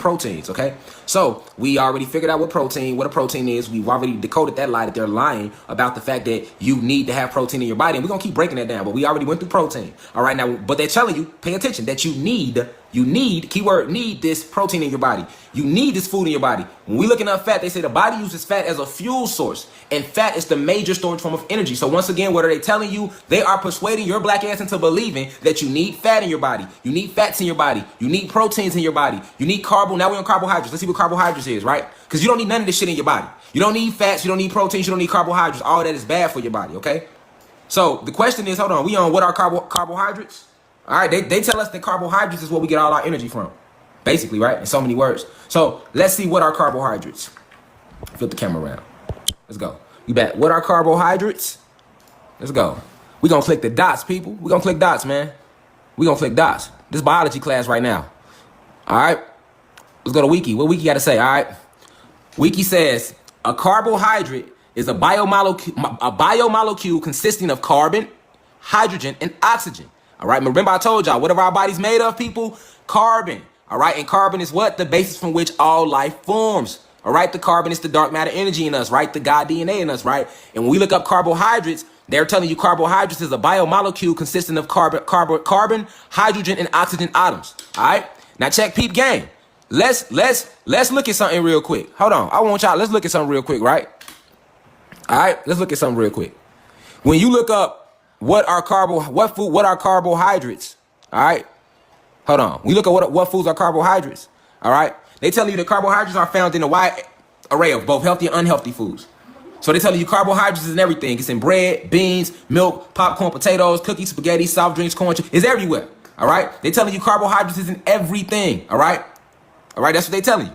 proteins, okay? So we already figured out what a protein is. We've already decoded that lie that they're lying about the fact that you need to have protein in your body. And we're going to keep breaking that down, but we already went through protein. All right, now, but they're telling you, pay attention, that you need, keyword, need this protein in your body. You need this food in your body. When we looking up fat, they say the body uses fat as a fuel source, and fat is the major storage form of energy. So once again, what are they telling you? They are persuading your black ass into believing that you need fat in your body. You need fats in your body. You need proteins in your body. You need now we're on carbohydrates. Let's see what carbohydrates is, right? Because you don't need none of this shit in your body. You don't need fats. You don't need proteins. You don't need carbohydrates. All that is bad for your body, okay? So the question is, hold on, we on what are carbohydrates? All right, they tell us that carbohydrates is where we get all our energy from, basically, right? In so many words. So let's see what are carbohydrates. Flip the camera around. Let's go. We back. What are carbohydrates? Let's go. We gonna click the dots, people. We gonna click dots, man. We gonna click dots. This biology class right now. All right. Let's go to Wiki. What Wiki got to say? All right. Wiki says a carbohydrate is a biomolecule consisting of carbon, hydrogen, and oxygen. All right. Remember I told y'all, what are our bodies made of, people? Carbon. All right. And carbon is what? The basis from which all life forms. All right. The carbon is the dark matter energy in us, right? The God DNA in us, right? And when we look up carbohydrates, they're telling you carbohydrates is a biomolecule consisting of carbon, hydrogen, and oxygen atoms. All right. Now check peep game. Let's look at something real quick. Hold on. I want y'all, let's look at something real quick, right? All right, let's look at something real quick. When you look up what are carbohydrates, all right? Hold on. We look at what foods are carbohydrates, all right? They tell you that carbohydrates are found in a wide array of both healthy and unhealthy foods. So they tell you carbohydrates is in everything. It's in bread, beans, milk, popcorn, potatoes, cookies, spaghetti, soft drinks, corn. It's everywhere, all right? They telling you carbohydrates is in everything, all right? All right, that's what they telling you.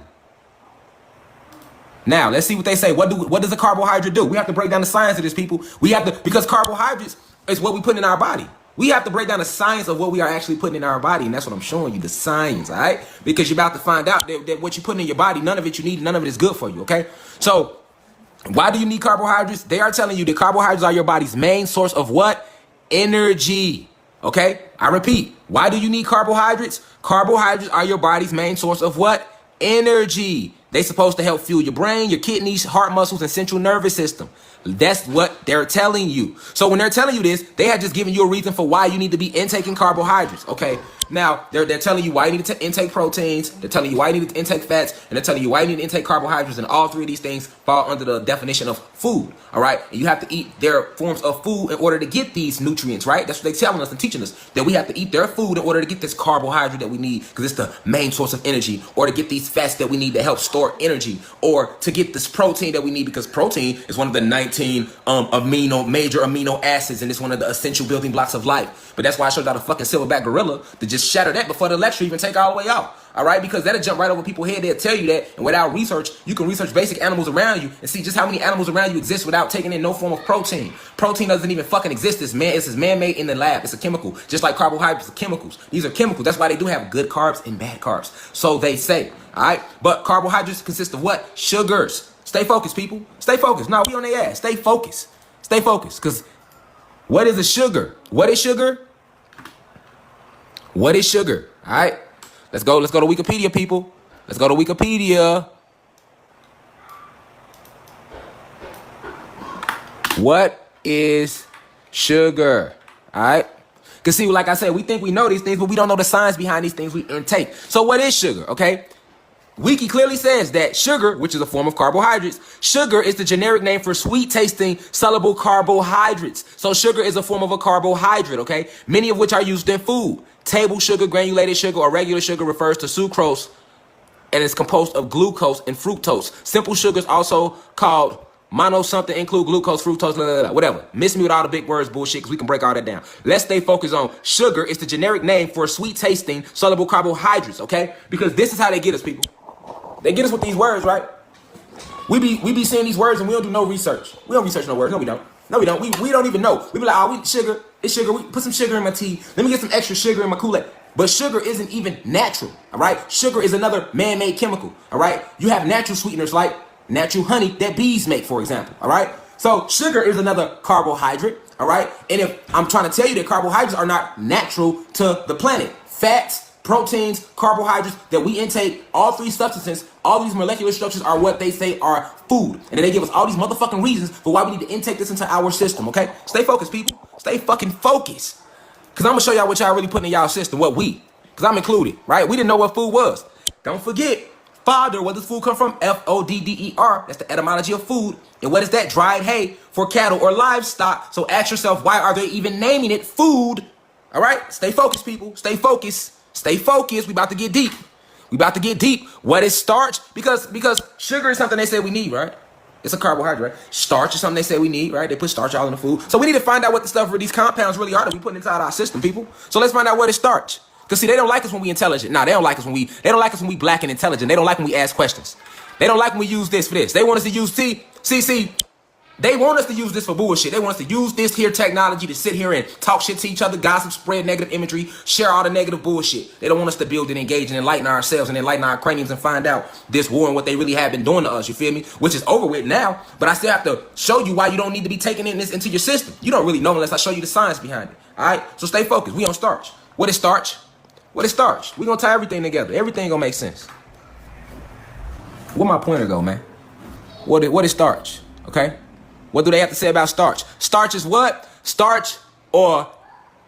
Now, let's see what they say. What does a carbohydrate do? We have to break down the science of this, people. We have to, because carbohydrates is what we put in our body. We have to break down the science of what we are actually putting in our body, and that's what I'm showing you, the science, all right? Because you're about to find out that what you're putting in your body, none of it you need, none of it is good for you, okay? So, why do you need carbohydrates? They are telling you that carbohydrates are your body's main source of what? Energy. Okay, I repeat, why do you need carbohydrates? Carbohydrates are your body's main source of what? Energy. They're supposed to help fuel your brain, your kidneys, heart muscles, and central nervous system. That's what they're telling you. So when they're telling you this, they have just given you a reason for why you need to be intaking carbohydrates. Okay, now they're telling you why you need to intake proteins. They're telling you why you need to intake fats, and they're telling you why you need to intake carbohydrates. And all three of these things fall under the definition of food. All right, and you have to eat their forms of food in order to get these nutrients. Right? That's what they're telling us and teaching us, that we have to eat their food in order to get this carbohydrate that we need, because it's the main source of energy, or to get these fats that we need to help store energy, or to get this protein that we need, because protein is one of the 19 major amino acids, and it's one of the essential building blocks of life. But that's why I showed y'all the fucking silverback gorilla to just shatter that before the lecture even take all the way out. All right, because that'll jump right over people's head. They'll tell you that, and without research, you can research basic animals around you and see just how many animals around you exist without taking in no form of protein. Protein doesn't even fucking exist. It's man-made in the lab. It's a chemical, just like carbohydrates are chemicals. These are chemicals. That's why they do have good carbs and bad carbs. So they say, all right? But carbohydrates consist of what? Sugars. Stay focused, people. Stay focused. No, we on their ass. Stay focused. Stay focused. Because what is a sugar? What is sugar? What is sugar? All right? Let's go to Wikipedia, people. Let's go to Wikipedia. What is sugar? All right? Because see, like I said, we think we know these things, but we don't know the science behind these things we intake. So what is sugar, okay? Wiki clearly says that sugar, which is a form of carbohydrates, sugar is the generic name for sweet-tasting soluble carbohydrates. So sugar is a form of a carbohydrate, okay? Many of which are used in food. Table sugar, granulated sugar, or regular sugar refers to sucrose, and is composed of glucose and fructose. Simple sugars, also called mono something, include glucose, fructose, blah, blah, blah, whatever. Miss me with all the big words bullshit, because we can break all that down. Let's stay focused on sugar. It's the generic name for sweet-tasting soluble carbohydrates, okay? Because this is how they get us, people. They get us with these words, right? We be seeing these words and we don't do no research. We don't research no words. No, we don't. No, we don't. We don't even know. We be like, oh, sugar. It's sugar. We put some sugar in my tea. Let me get some extra sugar in my Kool-Aid. But sugar isn't even natural, all right? Sugar is another man-made chemical, all right? You have natural sweeteners like natural honey that bees make, for example, all right? So sugar is another carbohydrate, all right? And if I'm trying to tell you that carbohydrates are not natural to the planet, fats, proteins, carbohydrates that we intake, all three substances, all these molecular structures are what they say are food. And then they give us all these motherfucking reasons for why we need to intake this into our system, okay? Stay focused, people. Stay fucking focused. Because I'm going to show y'all what y'all really putting in y'all system, because I'm included, right? We didn't know what food was. Don't forget, fodder, where does food come from? F-O-D-D-E-R. That's the etymology of food. And what is that? Dried hay for cattle or livestock. So ask yourself, why are they even naming it food? All right? Stay focused, people. Stay focused. Stay focused. We about to get deep. What is starch? Because sugar is something they say we need, right? It's a carbohydrate. Starch is something they say we need, right? They put starch all in the food. So we need to find out what the stuff for these compounds really are that we put inside our system, people. So let's find out what is starch. Because see, they don't like us when we intelligent. Nah, they don't like us when we black and intelligent. They don't like when we ask questions. They don't like when we use this for this. They want us to use they want us to use this for bullshit. They want us to use this here technology to sit here and talk shit to each other, gossip, spread negative imagery, share all the negative bullshit. They don't want us to build and engage and enlighten ourselves and enlighten our craniums and find out this war and what they really have been doing to us, you feel me? Which is over with now, but I still have to show you why you don't need to be taking this into your system. You don't really know unless I show you the science behind it, all right? So stay focused. We on starch. What is starch? What is starch? We're going to tie everything together. Everything going to make sense. Where my pointer go, man? What is starch? Okay? What do they have to say about starch? Starch is what? Starch or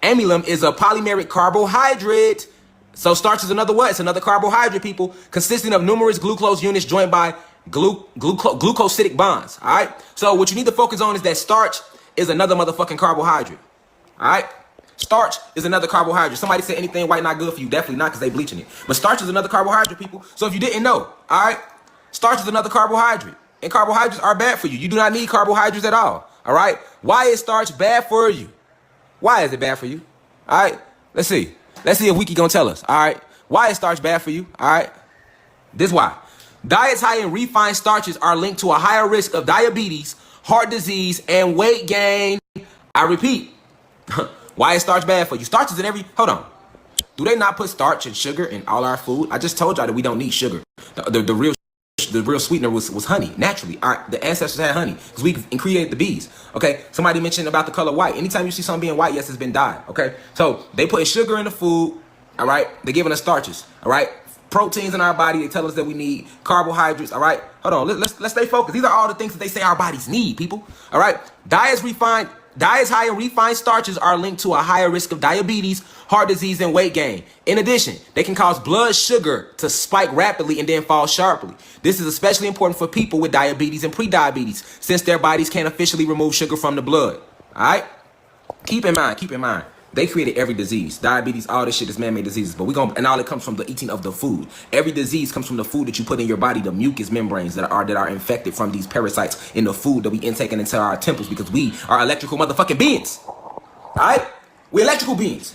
amylum is a polymeric carbohydrate. So starch is another what? It's another carbohydrate, people, consisting of numerous glucose units joined by glucosidic bonds. All right? So what you need to focus on is that starch is another motherfucking carbohydrate. All right? Starch is another carbohydrate. Somebody said anything white not good for you. Definitely not, because they bleaching it. But starch is another carbohydrate, people. So if you didn't know, all right, starch is another carbohydrate. And carbohydrates are bad for you. You do not need carbohydrates at all. All right? Why is starch bad for you? Why is it bad for you? All right? Let's see. Let's see if Wiki gonna tell us. All right? Why is starch bad for you? All right? This why. Diets high in refined starches are linked to a higher risk of diabetes, heart disease, and weight gain. I repeat. Why is starch bad for you? Starch is in every... Hold on. Do they not put starch and sugar in all our food? I just told y'all that we don't need sugar. The real sweetener was honey, naturally. The ancestors had honey because we created the bees. Okay, somebody mentioned about the color white. Anytime you see something being white, yes, it's been dyed. Okay, so they put sugar in the food. All right, they're giving us starches. All right, proteins in our body. They tell us that we need carbohydrates. All right, hold on. Let's stay focused. These are all the things that they say our bodies need, people. All right, diets high in refined starches are linked to a higher risk of diabetes, heart disease, and weight gain. In addition, they can cause blood sugar to spike rapidly and then fall sharply. This is especially important for people with diabetes and pre-diabetes, since their bodies can't officially remove sugar from the blood. All right? Keep in mind, they created every disease. Diabetes, all this shit is man-made diseases. But and all it comes from the eating of the food. Every disease comes from the food that you put in your body, the mucous membranes that are infected from these parasites in the food that we intake into our temples, because we are electrical motherfucking beings. All right? We're electrical beings.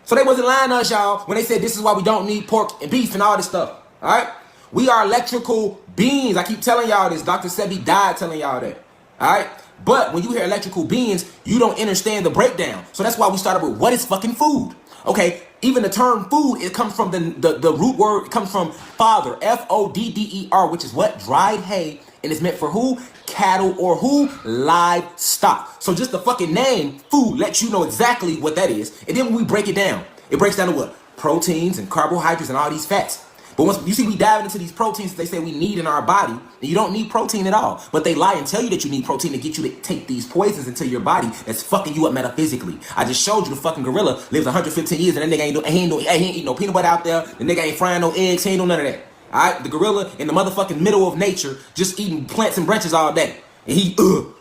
So they wasn't lying to us, y'all, when they said this is why we don't need pork and beef and all this stuff. All right? We are electrical beings. I keep telling y'all this. Dr. Sebi died telling y'all that. All right? But when you hear electrical beings, you don't understand the breakdown. So that's why we started with what is fucking food? Okay, even the term food, it comes from the root word, it comes from fodder, F-O-D-D-E-R, which is what? Dried hay. And it's meant for who? Cattle or who? Livestock. So just the fucking name, food, lets you know exactly what that is. And then when we break it down to what? Proteins and carbohydrates and all these fats. But once you see we dive into these proteins that they say we need in our body, and you don't need protein at all. But they lie and tell you that you need protein to get you to take these poisons into your body that's fucking you up metaphysically. I just showed you the fucking gorilla lives 115 years and that nigga ain't eating no peanut butter out there. The nigga ain't frying no eggs. He ain't doing none of that. All right? The gorilla in the motherfucking middle of nature just eating plants and branches all day. And he, you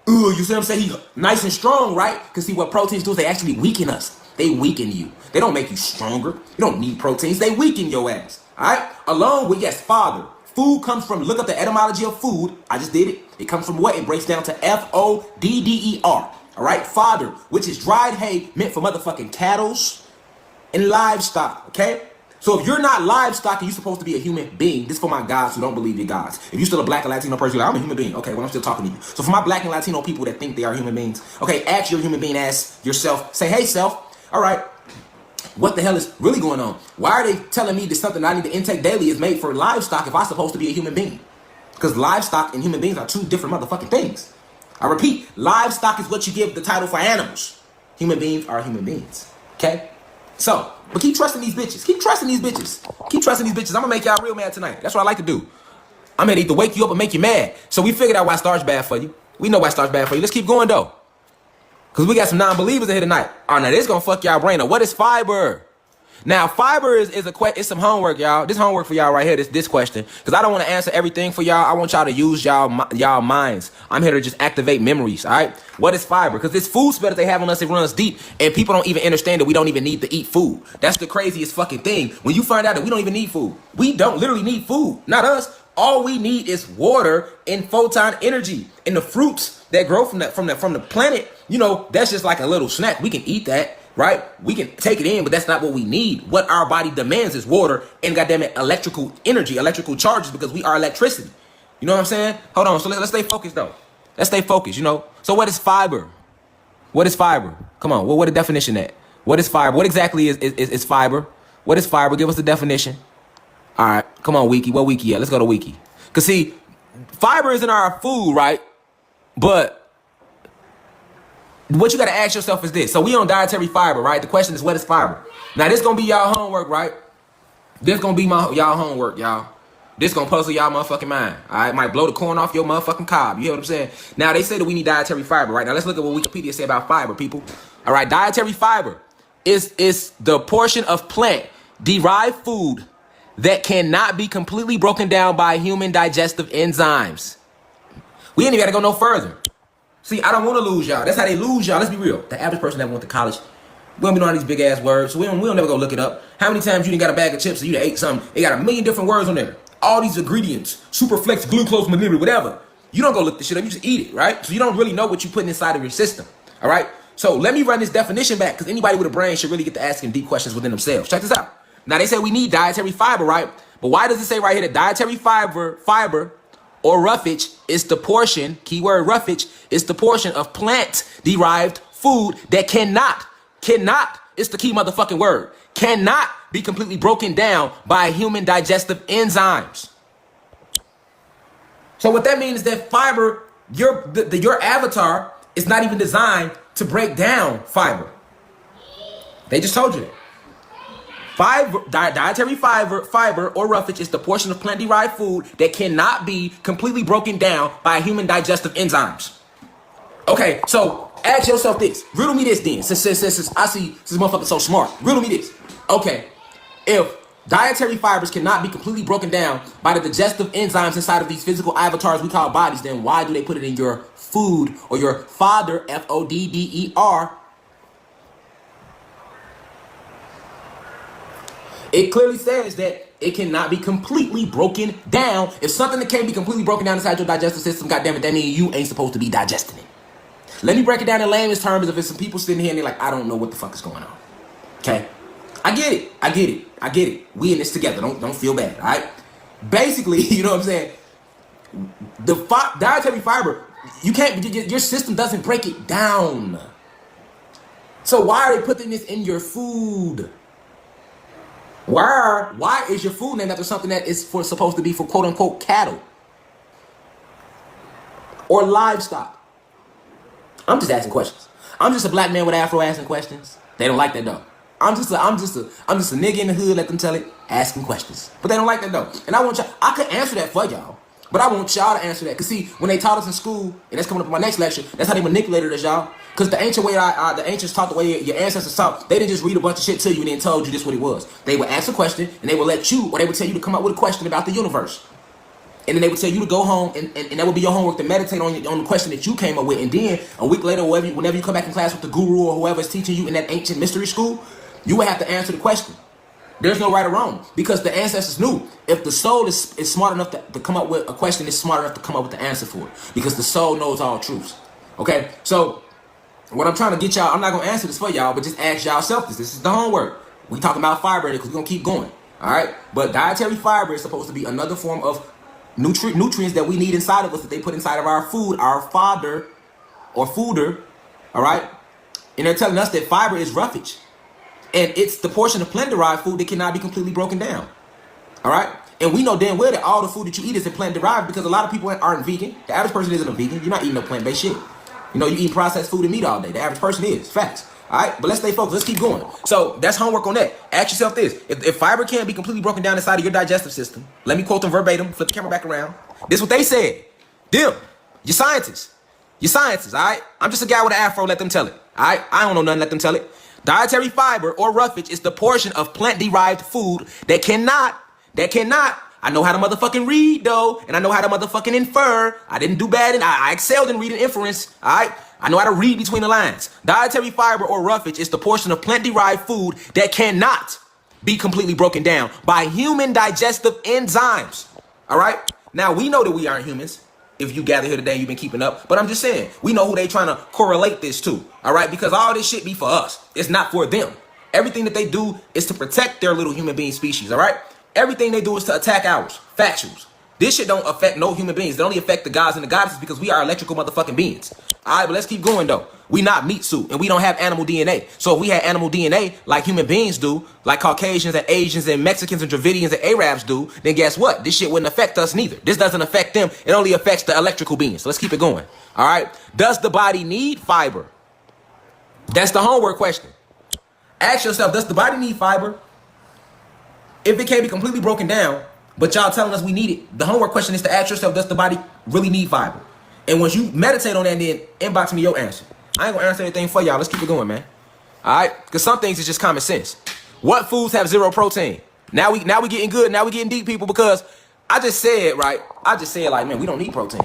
see what I'm saying? He's nice and strong, right? Because see what proteins do is they actually weaken us. They weaken you. They don't make you stronger. You don't need proteins. They weaken your ass. All right? Along with, yes, fodder. Food comes from, look up the etymology of food. I just did it. It comes from what? It breaks down to F-O-D-D-E-R. All right? Fodder, which is dried hay meant for motherfucking cattle and livestock. Okay? So if you're not livestock and you're supposed to be a human being, this is for my guys who don't believe you're gods. If you're still a black and Latino person, you're like, I'm a human being. Okay, well, I'm still talking to you. So for my black and Latino people that think they are human beings, okay, ask your human being, ask yourself, say, hey, self, all right, what the hell is really going on? Why are they telling me that something I need to intake daily is made for livestock if I'm supposed to be a human being? Because livestock and human beings are two different motherfucking things. I repeat, livestock is what you give the title for animals. Human beings are human beings. Okay? So, but keep trusting these bitches. Keep trusting these bitches. Keep trusting these bitches. I'm gonna make y'all real mad tonight. That's what I like to do. I'm gonna either wake you up or make you mad. So we figured out why starch bad for you. We know why starch bad for you. Let's keep going though. Cause we got some non-believers in here tonight. Oh, now this gonna fuck y'all brain up. What is fiber? Now fiber is it's some homework, y'all. This homework for y'all right here. This question. Cause I don't want to answer everything for y'all. I want y'all to use y'all minds. I'm here to just activate memories. All right. What is fiber? Cause this food spell that they have on us, it runs deep, and people don't even understand that we don't even need to eat food. That's the craziest fucking thing. When you find out that we don't even need food, we don't literally need food. Not us. All we need is water and photon energy, and the fruits that grow from the planet. You know, that's just like a little snack. We can eat that, right? We can take it in, but that's not what we need. What our body demands is water and goddamn it, electrical energy, electrical charges, because we are electricity. You know what I'm saying? Hold on. So let's stay focused though. Let's stay focused. You know. So what is fiber? What is fiber? Come on. What the definition at? What is fiber? What exactly is fiber? What is fiber? Give us the definition. All right, come on, Wiki. What Wiki at? Let's go to Wiki. Cause see, fiber is in our food, right? But what you gotta ask yourself is this. So we on dietary fiber, right? The question is, what is fiber? Now this gonna be y'all homework, right? This gonna be y'all homework, y'all. This gonna puzzle y'all motherfucking mind. All right, might blow the corn off your motherfucking cob. You hear what I'm saying? Now they say that we need dietary fiber, right? Now let's look at what Wikipedia say about fiber, people. All right, dietary fiber is the portion of plant-derived food that cannot be completely broken down by human digestive enzymes. We ain't even gotta go no further. See, I don't want to lose y'all. That's how they lose y'all. Let's be real. The average person that went to college, we don't be knowing these big ass words, so we don't never go look it up. How many times you done got a bag of chips or you done ate something? They got a million different words on there. All these ingredients, superflex, glucose, manure, whatever. You don't go look this shit up. You just eat it, right? So you don't really know what you're putting inside of your system. All right. So let me run this definition back, because anybody with a brain should really get to asking deep questions within themselves. Check this out. Now they say we need dietary fiber, right? But why does it say right here that dietary fiber or roughage is the portion, keyword roughage, is the portion of plant-derived food that cannot, it's the key motherfucking word, cannot be completely broken down by human digestive enzymes. So what that means is that fiber, your avatar is not even designed to break down fiber. They just told you that. Dietary fiber or roughage is the portion of plant-derived food that cannot be completely broken down by human digestive enzymes. Okay, so ask yourself this. Riddle me this then. Since I see this motherfucker so smart. Riddle me this. Okay, if dietary fibers cannot be completely broken down by the digestive enzymes inside of these physical avatars we call bodies, then why do they put it in your food or your fodder, F-O-D-D-E-R? It clearly says that it cannot be completely broken down. If something that can't be completely broken down inside your digestive system, goddammit, that means you ain't supposed to be digesting it. Let me break it down in layman's terms. If it's some people sitting here and they're like, I don't know what the fuck is going on. Okay? I get it. We in this together. Don't feel bad, all right? Basically, you know what I'm saying? The dietary fiber, you can't, your system doesn't break it down. So why are they putting this in your food? Why is your food named after something that is supposed to be for quote unquote cattle or livestock? I'm just asking questions. I'm just a black man with an afro asking questions. They don't like that though. I'm just a nigga in the hood, let them tell it, asking questions. But they don't like that though. And I want y'all, I could answer that for y'all, but I want y'all to answer that. Cause see, when they taught us in school, and that's coming up in my next lecture, that's how they manipulated us, y'all. Cause the ancient way, the ancients taught the way your ancestors taught. They didn't just read a bunch of shit to you and then told you this what it was. They would ask a question and they would let you, or they would tell you to come up with a question about the universe. And then they would tell you to go home and that would be your homework to meditate on the question that you came up with. And then a week later, whenever you come back in class with the guru or whoever is teaching you in that ancient mystery school, you would have to answer the question. There's no right or wrong, because the ancestors knew if the soul is smart enough to come up with a question, it's smart enough to come up with the answer for it, because the soul knows all truths. Okay, so what I'm trying to get y'all, I'm not going to answer this for y'all, but just ask y'all self this. This is the homework. We talking about fiber because we're going to keep going. All right, but dietary fiber is supposed to be another form of nutrients that we need inside of us that they put inside of our food, our fodder or fooder. All right, and they're telling us that fiber is roughage. And it's the portion of plant-derived food that cannot be completely broken down. All right? And we know damn well that all the food that you eat is plant-derived, because a lot of people aren't vegan. The average person isn't a vegan. You're not eating no plant-based shit. You know, you eat processed food and meat all day. The average person is. Facts. All right, but let's stay focused. Let's keep going. So that's homework on that. Ask yourself this: if fiber can't be completely broken down inside of your digestive system, let me quote them verbatim. Flip the camera back around. This is what they said. Them, your scientists. Your scientists, all right? I'm just a guy with an afro, let them tell it, all right? I don't know nothing, let them tell it. Dietary fiber or roughage is the portion of plant-derived food that cannot, I know how to motherfucking read, though, and I know how to motherfucking infer. I didn't do bad, and I excelled in reading inference, all right? I know how to read between the lines. Dietary fiber or roughage is the portion of plant-derived food that cannot be completely broken down by human digestive enzymes, all right? Now, we know that we aren't humans. If you gather here today, you've been keeping up. But I'm just saying, we know who they trying to correlate this to, all right? Because all this shit be for us. It's not for them. Everything that they do is to protect their little human being species, all right? Everything they do is to attack ours. Factuals. This shit don't affect no human beings. It only affect the gods and the goddesses because we are electrical motherfucking beings. All right, but let's keep going, though. We not meat suit, and we don't have animal DNA. So if we had animal DNA like human beings do, like Caucasians and Asians and Mexicans and Dravidians and Arabs do, then guess what? This shit wouldn't affect us neither. This doesn't affect them. It only affects the electrical beings. So let's keep it going. All right? Does the body need fiber? That's the homework question. Ask yourself, does the body need fiber? If it can't be completely broken down, but y'all telling us we need it, the homework question is to ask yourself, does the body really need fiber? And once you meditate on that, then inbox me your answer. I ain't gonna answer anything for y'all. Let's keep it going, man. All right? Because some things is just common sense. What foods have zero protein? Now we getting good. Now we getting deep, people, because I just said, right? I just said, like, man, we don't need protein.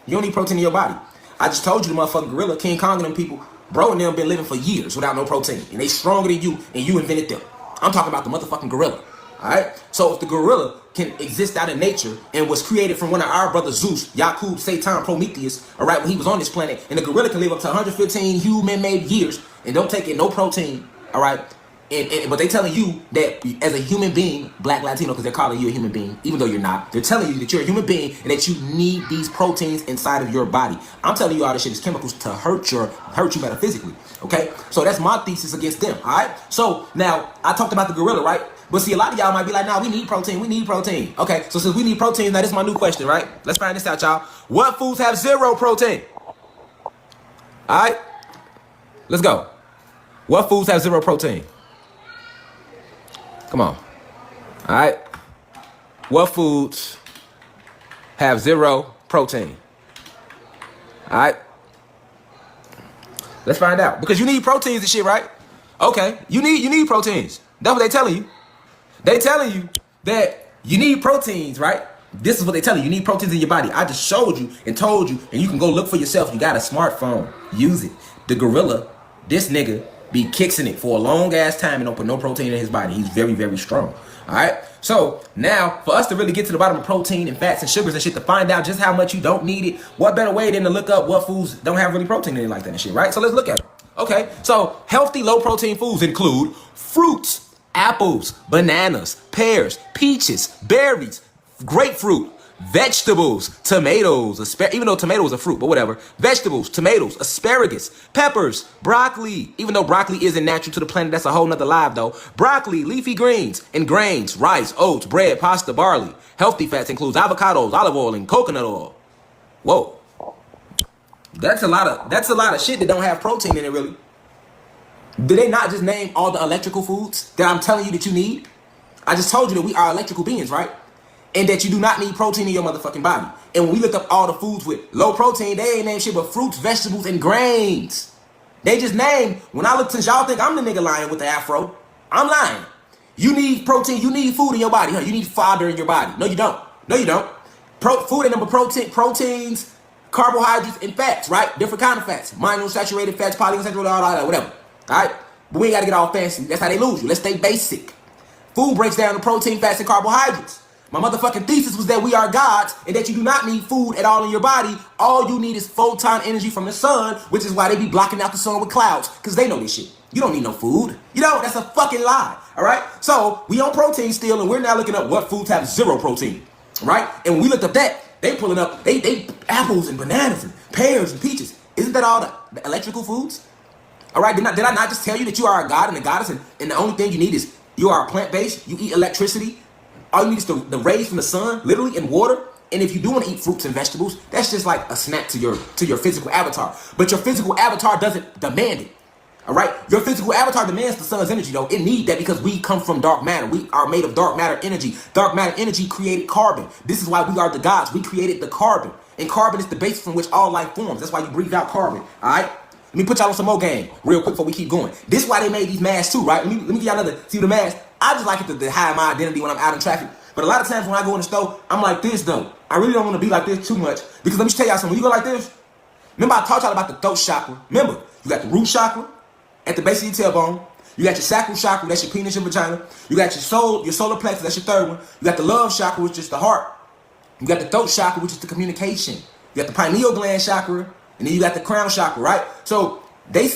You don't need protein in your body. I just told you the motherfucking gorilla, King Kong and them people, bro and them been living for years without no protein. And they stronger than you, and you invented them. I'm talking about the motherfucking gorilla. All right? So if the gorilla can exist out in nature and was created from one of our brothers, Zeus, Yakub, Satan, Prometheus, all right, when he was on this planet, and the gorilla can live up to 115 human-made years and don't take in no protein, all right? But they telling you that as a human being, Black Latino, because they're calling you a human being, even though you're not, they're telling you that you're a human being and that you need these proteins inside of your body. I'm telling you all this shit is chemicals to hurt you metaphysically, okay? So that's my thesis against them, all right? So now, I talked about the gorilla, right? But see, a lot of y'all might be like, nah, we need protein. We need protein. Okay, so since we need protein, now this is my new question, right? Let's find this out, y'all. What foods have zero protein? All right, let's go. What foods have zero protein? Come on. All right. What foods have zero protein? All right. Let's find out. Because you need proteins and shit, right? Okay, you need proteins. That's what they telling you. They telling you that you need proteins, right? This is what they tell you. You need proteins in your body. I just showed you and told you, and you can go look for yourself. You got a smartphone. Use it. The gorilla, this nigga, be kicking it for a long ass time and don't put no protein in his body. He's very, very strong. All right? So now, for us to really get to the bottom of protein and fats and sugars and shit, to find out just how much you don't need it, what better way than to look up what foods don't have really protein in it like that and shit, right? So let's look at it. Okay, so healthy low-protein foods include fruits, apples, bananas, pears, peaches, berries, grapefruit, vegetables, tomatoes, even though tomato is a fruit, but whatever. Vegetables, tomatoes, asparagus, peppers, broccoli, even though broccoli isn't natural to the planet, that's a whole nother live though. Broccoli, leafy greens, and grains, rice, oats, bread, pasta, barley. Healthy fats includes avocados, olive oil, and coconut oil. Whoa. That's a lot of shit that don't have protein in it, really. Did they not just name all the electrical foods that I'm telling you that you need? I just told you that we are electrical beings, right? And that you do not need protein in your motherfucking body. And when we look up all the foods with low protein, they ain't named shit but fruits, vegetables, and grains. They just named, when I look, since y'all think I'm the nigga lying with the afro, I'm lying. You need protein, you need food in your body, huh? You need fiber in your body. No, you don't. No, you don't. Food and number proteins, carbohydrates, and fats, right? Different kind of fats. Monounsaturated fats, polyunsaturated, all that, whatever. All right? But we ain't got to get all fancy. That's how they lose you. Let's stay basic. Food breaks down to protein, fats, and carbohydrates. My motherfucking thesis was that we are gods and that you do not need food at all in your body. All you need is photon energy from the sun, which is why they be blocking out the sun with clouds, because they know this shit. You don't need no food. You don't. That's a fucking lie. All right? So we on protein still, and we're now looking up what foods have zero protein. Right? And when we looked up that, they pulling up, they apples and bananas and pears and peaches. Isn't that all the electrical foods? All right? Did I not just tell you that you are a god and a goddess, and the only thing you need is you are plant-based, you eat electricity, all you need is the rays from the sun, literally, and water. And if you do want to eat fruits and vegetables, that's just like a snack to your physical avatar. But your physical avatar doesn't demand it. All right, your physical avatar demands the sun's energy, though. It needs that because we come from dark matter. We are made of dark matter energy. Dark matter energy created carbon. This is why we are the gods. We created the carbon, and carbon is the basis from which all life forms. That's why you breathe out carbon. All right. Let me put y'all on some more game real quick before we keep going. This is why they made these masks too, right? Let me give y'all another. See the mask? I just like it to hide my identity when I'm out in traffic. But a lot of times when I go in the store, I'm like this though. I really don't want to be like this too much because let me tell y'all something. When you go like this, remember I taught y'all about the throat chakra. Remember, you got the root chakra at the base of your tailbone. You got your sacral chakra, that's your penis, your vagina. You got your solar plexus, that's your third one. You got the love chakra, which is the heart. You got the throat chakra, which is the communication. You got the pineal gland chakra, and then you got the crown chakra, right? So they